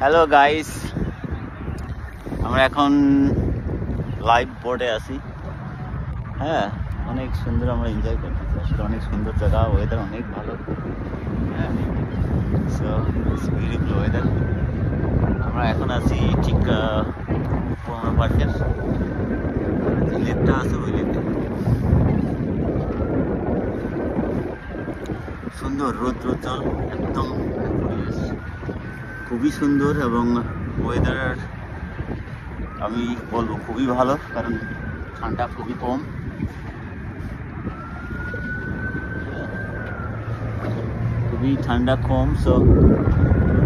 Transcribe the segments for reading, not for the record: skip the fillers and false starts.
Hello guys, আমরা এখন live বোর্ডে আছি। হ্যাঁ, অনেক সুন্দর, আমরা এনজয় করতেছি। আসলে অনেক সুন্দর জায়গা, ওয়েদার অনেক ভালো। হ্যাঁ, সো ইটস বিউটিফুল ওয়েদার। আমরা এখন আছি ঠিক পনেরো পার্কের যে লেকটা আছে, ওই লেকটা সুন্দর, রৌদ্র জল একদম পরিবেশ খুবই সুন্দর এবং ওয়েদার আমি বলবো খুবই ভালো, কারণ ঠান্ডা খুবই কম। খুবই ঠান্ডা কম। সো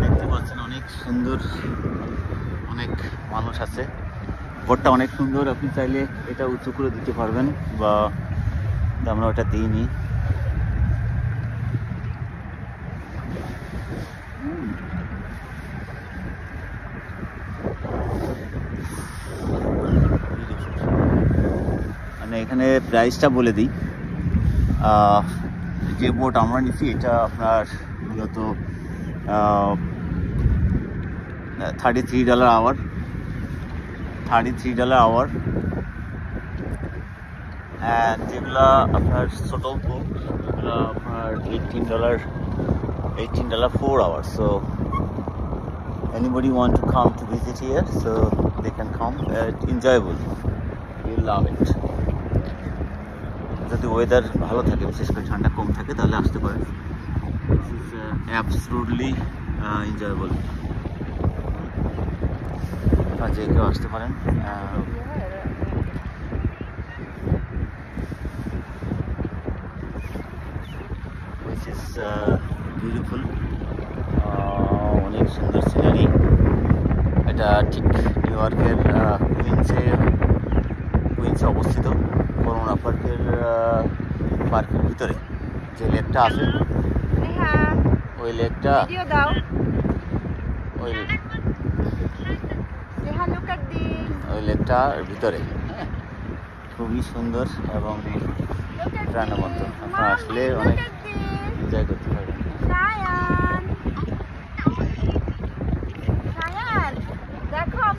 দেখতে পাচ্ছেন অনেক সুন্দর, অনেক মানুষ আছে। বোটটা অনেক সুন্দর, আপনি চাইলে এটা উঁচু করে দিতে পারবেন, বা আমরা ওটা দিইনি। মানে এখানে প্রাইসটা বলে দিই, যে বোট আমরা নিচ্ছি এটা আপনার মূলত $33 আওয়ার, $33 অ্যান্ড যেগুলো আপনার ছোট বোট এগুলো আপনার $18 4 hours. So anybody want to come to visit here, so they can come. It's enjoyable, you'll love it. যদি ওয়েদার ভালো থাকে, বিশেষ করে ঠান্ডা কম থাকে, তাহলে আসতে পারেন। This is absolutely enjoyable. যে কেউ আসতে পারেন। দিস ইজ বিউটিফুল, অনেক সুন্দর সিনারি। এটা ঠিক নিউ ইয়র্কের কুইন্সে অবস্থিত, করোনা পার্কের ভিতরে যে লেকটা আছে, ওই লেকটা ওই লেকটার ভিতরে। খুবই সুন্দর এবং প্রাণবন্ত। আপনারা আসলে অনেক এনজয় করতে পারবেন।